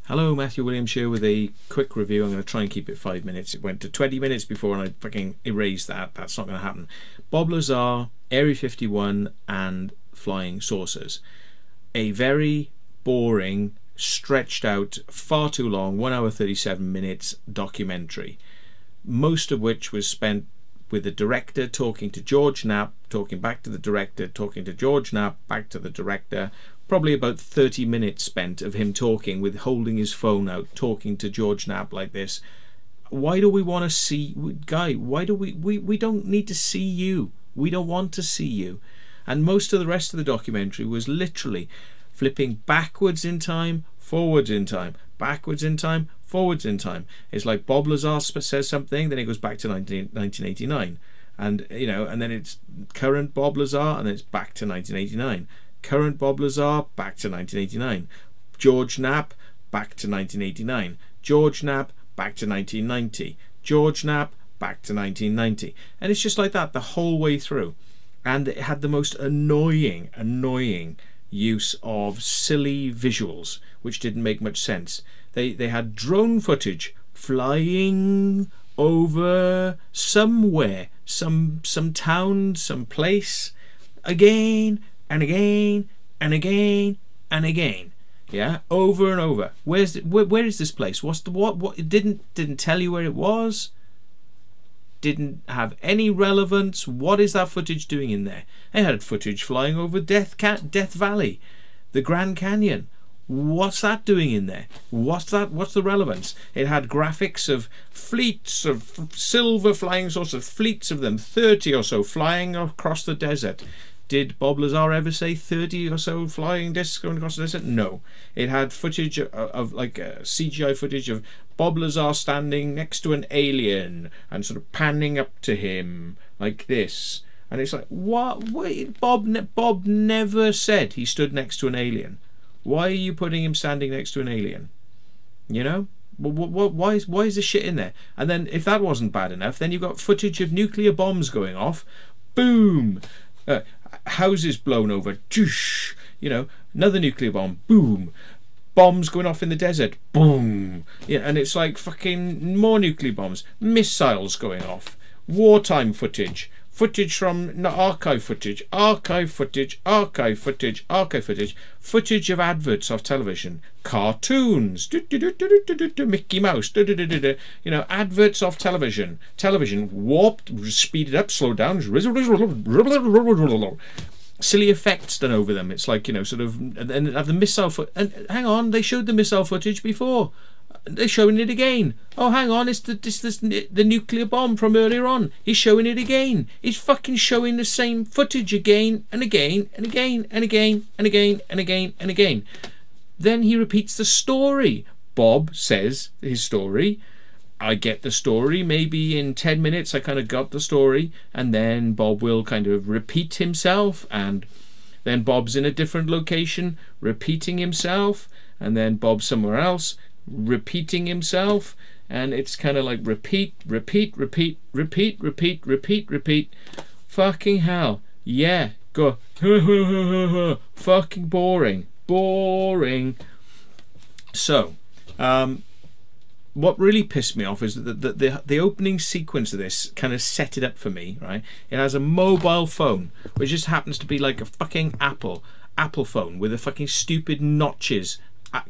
Hello, Matthew Williams here with a quick review. I'm going to try and keep it 5 minutes. It went to 20 minutes before and I fucking erased that. That's not going to happen. Bob Lazar, Area 51 and Flying Saucers. A very boring, stretched out, far too long, 1 hour 37 minutes documentary. Most of which was spent with the director talking to George Knapp, talking back to the director, talking to George Knapp, back to the director. Probably about 30 minutes spent of him talking, with holding his phone out, talking to George Knapp like this. Why do we want to see, guy, why do we don't need to see you. We don't want to see you. And most of the rest of the documentary was literally flipping backwards in time, forwards in time, backwards in time, forwards in time. It's like Bob Lazar says something, then it goes back to 1989. And, you know, and then it's current Bob Lazar, and then it's back to 1989. Current Bob Lazar, back to 1989. George Knapp, back to 1989. George Knapp, back to 1990. George Knapp, back to 1990. And it's just like that the whole way through. And it had the most annoying use of silly visuals, which didn't make much sense. They had drone footage flying over somewhere, some town, some place, again and again and again and again, yeah, over and over. Where is this place? What's the what? It didn't tell you where it was. Didn't have any relevance. What is that footage doing in there? It had footage flying over Death Valley, the Grand Canyon. What's that doing in there? What's the relevance? It had graphics of fleets of silver flying saucers, fleets of them, 30 or so flying across the desert. Did Bob Lazar ever say 30 or so flying discs going across the desert? No. It had footage of like CGI footage of Bob Lazar standing next to an alien and sort of panning up to him like this. And it's like, what? Wait, Bob never said he stood next to an alien. Why are you putting him standing next to an alien? You know? Why is this shit in there? And then if that wasn't bad enough, then you've got footage of nuclear bombs going off. Boom! Houses blown over, you know, another nuclear bomb, boom, bombs going off in the desert, boom, yeah, and it's like fucking more nuclear bombs, missiles going off, wartime footage from archive footage of adverts off television, cartoons, Mickey Mouse, you know, adverts off television, warped, speeded up, slowed down, silly effects done over them. It's like, you know, sort of, and have the missile and hang on, they showed the missile footage before. They're showing it again. Oh, hang on, it's the nuclear bomb from earlier on. He's showing it again. He's fucking showing the same footage again and again and again and again and again and again and again. Then he repeats the story. Bob says his story. I get the story. Maybe in 10 minutes I kind of got the story, and then Bob will kind of repeat himself, and then Bob's in a different location repeating himself, and then Bob's somewhere else repeating himself, and it's kind of like repeat. Fucking hell, yeah, go. Fucking boring. So what really pissed me off is that the opening sequence of this kind of set it up for me, right? It has a mobile phone which just happens to be like a fucking Apple phone with a fucking stupid notches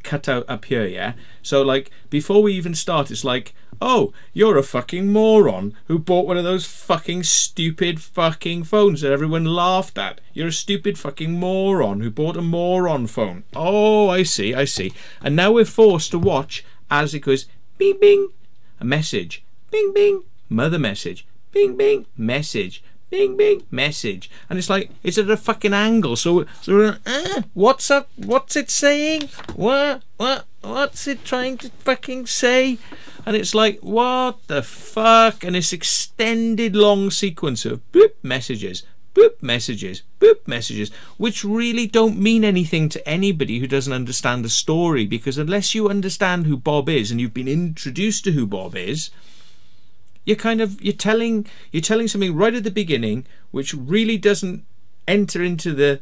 cut out up here, yeah? So like before we even start, it's like, oh, you're a fucking moron who bought one of those fucking stupid fucking phones that everyone laughed at. You're a stupid fucking moron who bought a moron phone. Oh, I see. And now we're forced to watch as it goes bing bing, a message, bing bing, mother message, bing bing, message, bing bing, message, and it's like it's at a fucking angle. So what's up? What's it saying? What's it trying to fucking say? And it's like, what the fuck? And this extended long sequence of boop messages, boop messages, boop messages, which really don't mean anything to anybody who doesn't understand the story, because unless you understand who Bob is and you've been introduced to who Bob is, you're telling something right at the beginning which really doesn't enter into the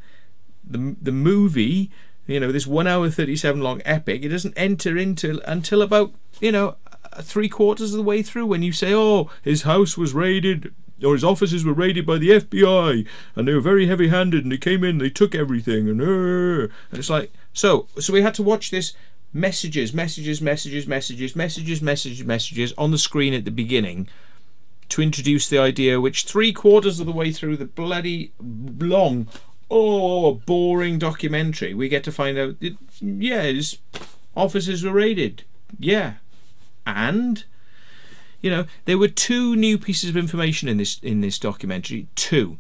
movie You know, this 1 hour 37 long epic, it doesn't enter into until about, you know, 3/4 of the way through, when you say, oh, his house was raided, or his offices were raided by the FBI, and they were very heavy-handed, and they came in, they took everything, and it's like, so we had to watch this messages on the screen at the beginning to introduce the idea, which 3/4 of the way through the bloody long, boring documentary, we get to find out that, yeah, his offices were raided. Yeah. And, you know, there were 2 new pieces of information in this documentary. 2.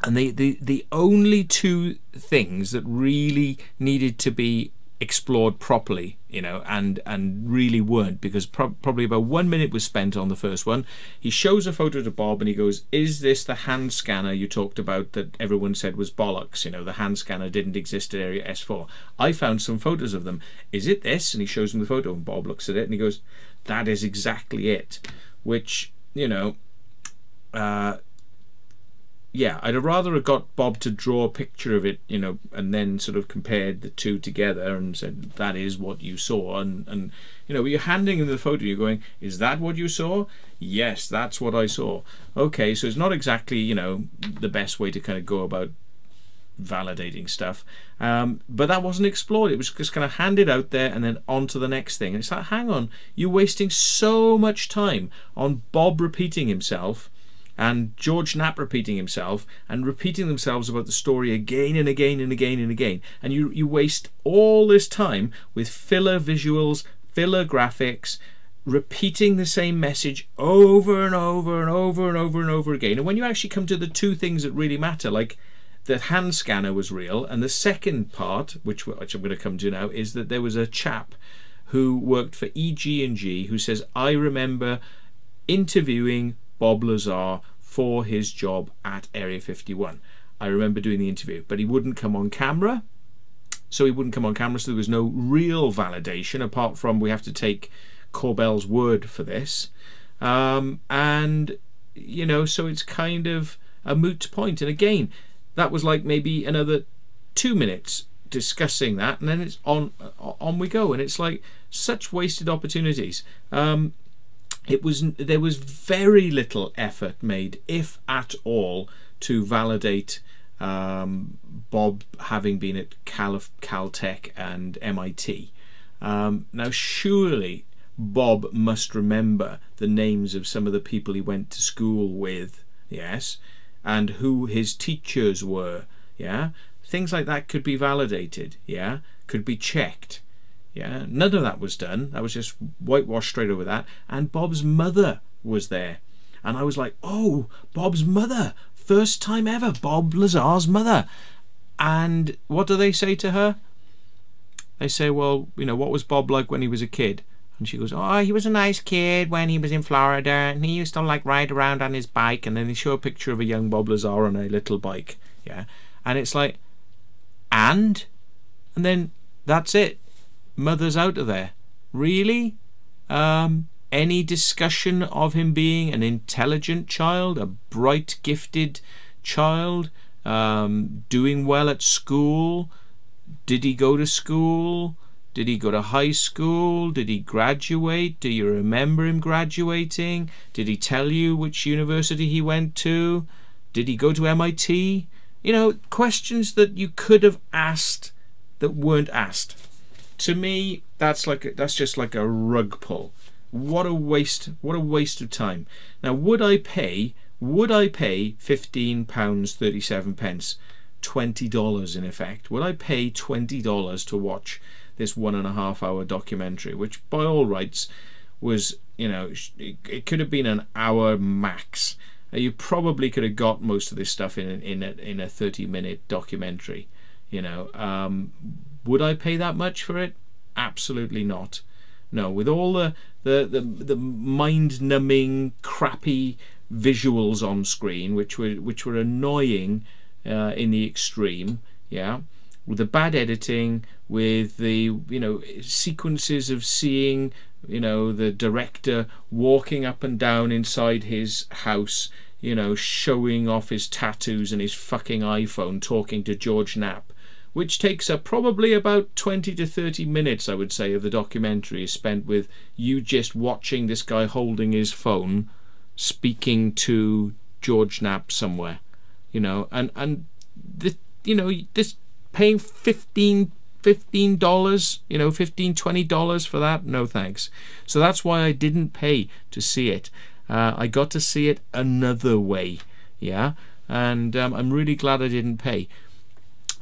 And the only 2 things that really needed to be explored properly, you know, and really weren't, because probably about 1 minute was spent on the first one. He shows a photo to Bob and he goes, is this the hand scanner you talked about that everyone said was bollocks? You know, the hand scanner didn't exist at Area S4. I found some photos of them. Is it this? And he shows him the photo, and Bob looks at it and he goes, that is exactly it. Which, you know, yeah, I'd have rather have got Bob to draw a picture of it, you know, and then sort of compared the 2 together and said, that is what you saw. And you know, you're handing him the photo, you're going, is that what you saw? Yes, that's what I saw. Okay, so it's not exactly, you know, the best way to kind of go about validating stuff. But that wasn't explored. It was just kind of handed out there and then on to the next thing. And it's like, hang on, you're wasting so much time on Bob repeating himself, and George Knapp repeating himself, and repeating themselves about the story again and again and again and again, and you waste all this time with filler visuals, filler graphics, repeating the same message over and over and over and over and over again. And when you actually come to the 2 things that really matter, like the hand scanner was real, and the second part, which I'm going to come to now, is that there was a chap who worked for EG&G who says, I remember interviewing Bob Lazar for his job at Area 51. I remember doing the interview, but he wouldn't come on camera. So there was no real validation, apart from we have to take Corbell's word for this. And, you know, so it's kind of a moot point. And again, that was like maybe another 2 minutes discussing that, and then it's on we go. And it's like such wasted opportunities. There was very little effort made, if at all, to validate Bob having been at Caltech and MIT. Now surely Bob must remember the names of some of the people he went to school with, yes, and who his teachers were, yeah. Things like that could be validated, yeah, could be checked. Yeah, none of that was done. That was just whitewashed straight over that. And Bob's mother was there. And I was like, oh, Bob's mother. First time ever, Bob Lazar's mother. And what do they say to her? They say, well, you know, what was Bob like when he was a kid? And she goes, oh, he was a nice kid when he was in Florida, and he used to like ride around on his bike. And then they show a picture of a young Bob Lazar on a little bike. Yeah. And it's like, and then that's it. Mother's out of there. Really? Any discussion of him being an intelligent child, a bright, gifted child, doing well at school? Did he go to school? Did he go to high school? Did he graduate? Do you remember him graduating? Did he tell you which university he went to? Did he go to MIT? You know, questions that you could have asked that weren't asked. To me, that's just like a rug pull. What a waste! What a waste of time. Now, would I pay £15.37, $20 in effect? Would I pay $20 to watch this 1.5 hour documentary, which by all rights was, you know, it could have been an hour max. You probably could have got most of this stuff in a 30-minute documentary. You know, would I pay that much for it? Absolutely not. No, with all the mind-numbing, crappy visuals on screen, which were annoying in the extreme, yeah, with the bad editing, with the, you know, sequences of seeing, you know, the director walking up and down inside his house, you know, showing off his tattoos and his fucking iPhone, talking to George Knapp, which takes up probably about 20 to 30 minutes, I would say, of the documentary is spent with you just watching this guy holding his phone, speaking to George Knapp somewhere, you know, and this, you know, this paying $15, you know, $15-20 for that, no thanks. So that's why I didn't pay to see it. I got to see it another way, yeah, and I'm really glad I didn't pay.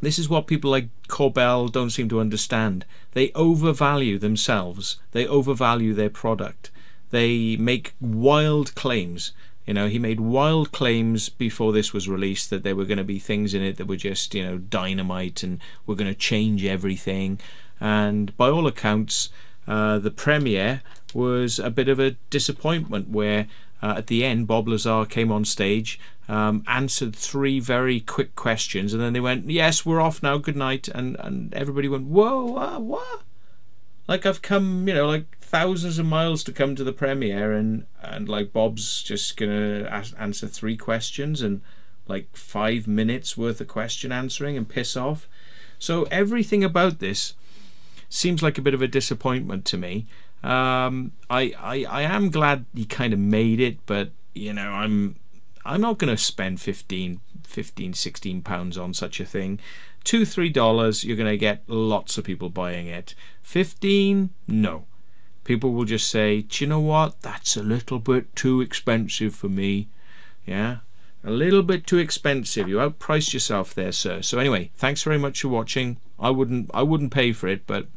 This is what people like Corbell don't seem to understand. They overvalue themselves. They overvalue their product. They make wild claims. You know, he made wild claims before this was released that there were going to be things in it that were just, you know, dynamite and were going to change everything. And by all accounts, the premiere was a bit of a disappointment where at the end Bob Lazar came on stage, answered 3 very quick questions, and then they went, yes, we're off now, good night, and everybody went, whoa, what? Like, I've come, you know, like thousands of miles to come to the premiere, and like Bob's just gonna answer 3 questions and like 5 minutes worth of question answering and piss off. So everything about this seems like a bit of a disappointment to me. I am glad he kind of made it, but you know, I'm not going to spend £16 on such a thing. $2-3, you're going to get lots of people buying it. 15, no. People will just say, do you know what, that's a little bit too expensive for me. Yeah, a little bit too expensive. You outpriced yourself there, sir. So anyway, thanks very much for watching. I wouldn't pay for it, but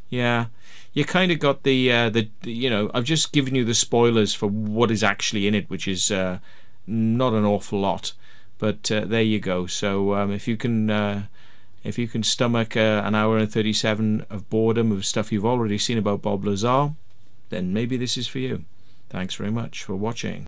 yeah, you kind of got the you know, I've just given you the spoilers for what is actually in it, which is not an awful lot, but there you go. So if you can stomach an hour and 37 of boredom of stuff you've already seen about Bob Lazar, then maybe this is for you. Thanks very much for watching.